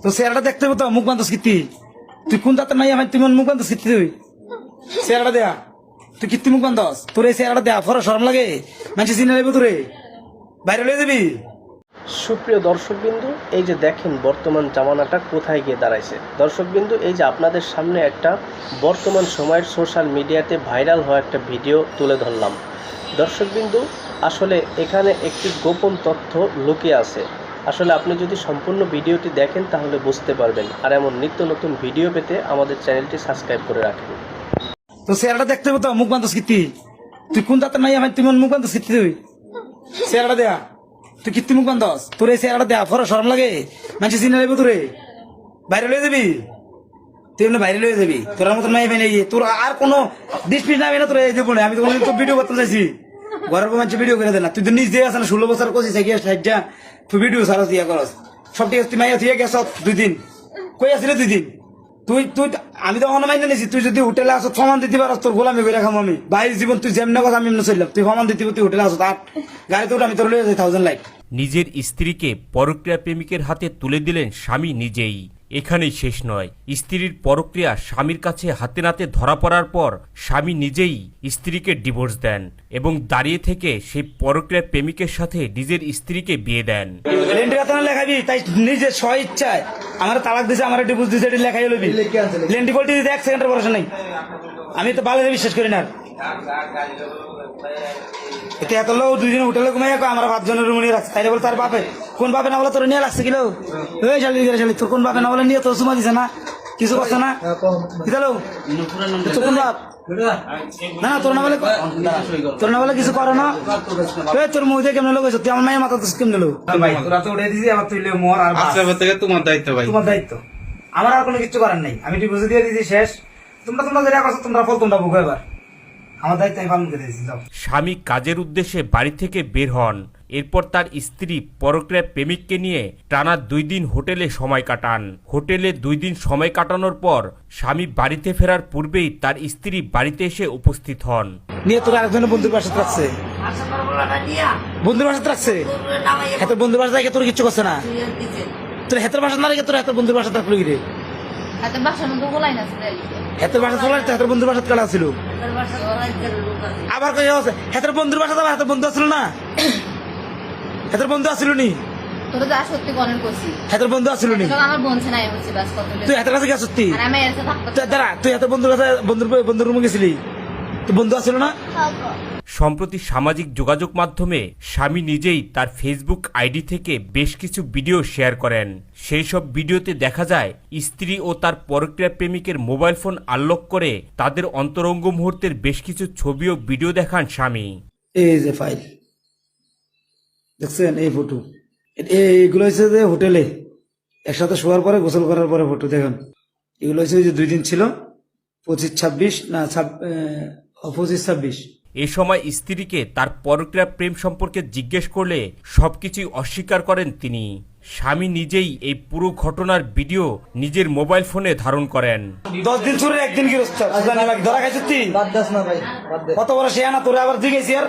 তো চেহারাটা দেখতে হবে তো, মুখ বান্ধব কীর্তি। তুই কোন দাঁতের নাই আমার, তুই মুখ বান্ধব কীর্তি। তুই চেহারাটা দেয়া, তুই কীর্তি মুখ বান্ধব। তোর এই চেহারাটা দেয়া ফরা শরম লাগে, মানুষ চিনে নেবে তোরে, বাইরে লয়ে যাবি। সুপ্রিয় দর্শকবিন্দু, এই যে দেখেন বর্তমান জামানাটা কোথায় গিয়ে দাঁড়াইছে। দর্শকবিন্দু, এই যে আপনাদের সামনে একটা বর্তমান সময়ের সোশ্যাল মিডিয়াতে ভাইরাল হওয়া একটা ভিডিও তুলে ধরলাম। দর্শকবিন্দু, আসলে এখানে একটি গোপন তথ্য লুকিয়ে আছে। আসলে আপনি যদি সম্পূর্ণ ভিডিওটি দেখেন তাহলে বুঝতে পারবেন। আর এমন নিত্য নতুন ভিডিও পেতে আমাদের চ্যানেলটি সাবস্ক্রাইব করে রাখেন। তো চেহারাটা দেখতে হবে তো, মুখ বান্ধব কীর্তি। তুই কোন দাঁতের নাই আমার, তুই মুখ বান্ধব কীর্তি। তুই চেহারাটা দেয়া, তুই কীর্তি মুখ বান্ধব। তোর এই চেহারাটা দেয়া ফরা শরম লাগে, মানুষ চিনে নেবে তোরে, বাইরে লয়ে যাবি। তুই এমনি বাইরে লয়ে যাবি, তোর মতন নাই নেই। তোর আর কোনো ডিসপ্লিন নাই না তোর এই জীবনে। আমি তো ভিডিও করতে চাইছি, ঘরের মানুষ ভিডিও করে দে না। তুই তো নিজ দিয়ে আসে না, 16 বছর করছিস, তুই ভিডিও সারা দিয়া করস সব ঠিক আছে। তুই মাইয়া তুই গেছ 2 দিন, কই আসলে 2 দিন তুই তুই আমি তো অনমাইন নিছি। তুই যদি হোটেলে আসো ফমান দিতে পারস, তোর গোলামি করে রাখাম আমি। বাইরের জীবন তুই যেমন কথা আমি এমনি চললাম। তুই ফমান দিতে তুই হোটেলে আসো, তার গাড়িতে উঠে আমি তোর লয়ে যাই 1000 লাইক। নিজের স্ত্রীকে পরক্রিয়া প্রেমিকের হাতে তুলে দিলেন স্বামী নিজেই। এখানেই শেষ নয়, স্ত্রীর পরক্রিয়া স্বামীর কাছে হাতে নাতে ধরা পড়ার পর স্বামী নিজেই স্ত্রীকে ডিভোর্স দেন এবং দাঁড়িয়ে থেকে সেই পরক্রিয়া প্রেমিকের সাথে নিজের স্ত্রীকে বিয়ে দেন। লেখাবি তাই নিজের স্ব ইচ্ছায় আমার তালাক দিছে, আমার ডিভোর্স দিছে, এটা লেখাই লবি। লেন্টি পোল্টি দিতে 1 সেকেন্ডের পড়াশোনা নাই। আমি তো ভালো বিশ্বাস করি না। এতে এত লোক 2 দিন হোটেলে ঘুমাই আমার 5 জনের রুম নিয়ে রাখছে। তাইলে বলে তার বাপে, কোন বাপে না বলে তোর নিয়ে লাগছে কিলো। ওই শালি তোর কোন বাপে না বলে নিয়ে তোর সুমা দিছে না, কিছু করছে না। তোর কোন বাপ না, তোর না বলে কিছু করো না। তোর মুখ দিয়ে কেমন লোক হয়েছে, তুই আমার মায়ের মাথা কেমন লো। তোরা তো উঠে দিছি, আবার তুই মর। আর তোমার দায়িত্ব ভাই, তোমার দায়িত্ব, আমার আর কোনো কিছু করার নেই। আমি ডিভোর্স দিয়ে দিয়েছি, শেষ। তোমরা যেটা করছো তোমরা ফল তোমরা বুঝো, এবার আমার দায়িত্ব আমি পালন করে দিয়েছি। স্বামী কাজের উদ্দেশ্যে বাড়ি থেকে বের হন, এরপর তার স্ত্রী পরক্রিয়া প্রেমিককে নিয়ে টানা 2 দিন হোটেলে সময় কাটান। হোটেলে 2 দিন সময় কাটানোর পর স্বামী বাড়িতে ফেরার পূর্বেই তার স্ত্রী বাড়িতে এসে উপস্থিত হন। নিয়ে তোর আরেকজনের বন্ধুর বাসাতে রাখছে, বন্ধুর বাসাতে রাখছে। এত বন্ধুর বাসা থেকে তোর কিচ্ছু করছে না। তোর হাতের বাসা না রেখে তোর হাতের বন্ধুর বাসাতে রাখলো গিয়ে। হাতের বাসা চলে হাতের বন্ধুর বাসাতে কাটা ছিল। আবার কই হাতের বন্ধুর বাসাতে হাতের বন্ধু আসলো না, হাতের বন্ধু আসলো নি। হাতের বন্ধু আসলো নি, তুই হাতের কাছে গেছ। তুই হাতের বন্ধুর কাছে বন্ধুর রুমে গেছিলি, তো বন্ধু আসলো না। সম্প্রতি সামাজিক যোগাযোগ মাধ্যমে স্বামী নিজেই তার ফেসবুক আইডি থেকে বেশ কিছু ভিডিও শেয়ার করেন। সেই সব ভিডিওতে দেখা যায় স্ত্রী ও তার পরক্রিয়া প্রেমিকের মোবাইল ফোন আনলক করে তাদের অন্তরঙ্গ মুহূর্তের বেশ কিছু ছবি ও ভিডিও দেখান স্বামী। এই যে ফাইল দেখছেন, এই ফটো, এইগুলো হচ্ছে যে হোটেলে একসাথে শোয়ার পরে গোসল করার পরে ফটো দেখেন। এগুলো হচ্ছে যে 2 দিন ছিল, 25-26 না 25-26। এ সময় স্ত্রীকে তার পরক্রিয়া প্রেম সম্পর্কে জিজ্ঞেস করলে সবকিছুই অস্বীকার করেন তিনি। স্বামী নিজেই এই পুরো ঘটনার ভিডিও নিজের মোবাইল ফোনে ধারণ করেন। 10 দিন চুরে 1 দিন গৃহস্থ ধরা খাইছি। তুই কত বড় সে আনা তোরে আবার জিজ্ঞেসি আর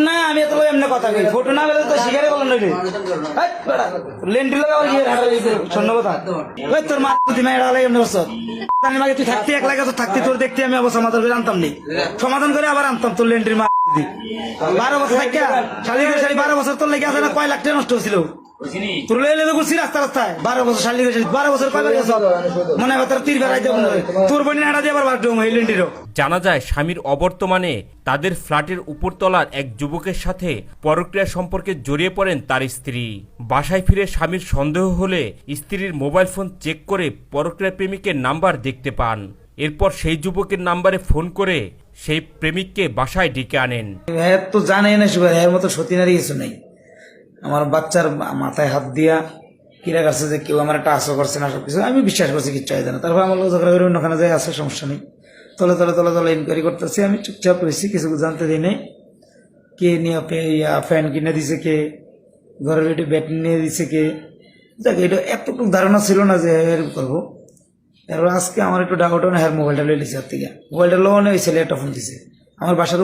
না, আমি এত এমনি কথা কই, ফটো না বলে তো শিকারে বলেন নইলে লেন্টি লাগা শূন্য কথা। ওই তোর মা তুই মেয়েরা লাগে এমনি বছর তুই থাকতে 1 লাখ থাকতে তোর দেখতে আমি অবশ্য সমাধান করে আনতাম নি, সমাধান করে আবার আনতাম তোর লেন্টির মা। 12 বছর থাকিয়া শালি 12 বছর তোর লেগে আছে না, কয় লাখ টাকা নষ্ট হয়েছিল। তোর লেলে তো ঘুরছি রাস্তায় 12 বছর শালি 12 বছর কয়বার গেছ মনে হয় তোর 3 বার আইতে তোর বোন হাঁটা দিয়ে আবার লেন্টিরও। জানা যায় স্বামীর অবর্তমানে তাদের ফ্ল্যাটের উপরতলার এক যুবকের সাথে পরক্রিয়া সম্পর্কে জড়িয়ে পড়েন তার স্ত্রী। বাসায় ফিরে স্বামীর সন্দেহ হলে স্ত্রীর মোবাইল ফোন চেক করে পরক্রিয়া প্রেমিকের নাম্বার দেখতে পান। এরপর সেই যুবকের নাম্বারে ফোন করে সেই প্রেমিককে বাসায় ডেকে আনেন। তো জানেই না সুগার, এর মতো সতী নারী কিছু নেই। আমার বাচ্চার মাথায় হাত দিয়া কিরা কাছে যে কেউ আমার একটা আশা করছে না, সবকিছু আমি বিশ্বাস করছি, কিচ্ছু হয় না। তারপর আমার ঝগড়া করে অন্যখানে যাই, আসে সমস্যা নেই। তলে তলে তলে তলে ইনকোয়ারি করতেছি, আমি চুপচাপ রয়েছি, কিছু জানতে দিই নাই। কে নিয়ে ফ্যান কিনে দিছে, কে ঘরের একটু ব্যাট নিয়ে দিছে, কে দেখ এটা এতটুকু ধারণা ছিল না যে এরকম করবো। এরপর আজকে আমার একটু ডাউট হয় না, হ্যাঁ মোবাইলটা লয়ে লিছে হাত থেকে, মোবাইলটা লোনে ওই ছেলে একটা ফোন দিছে আমার বাসার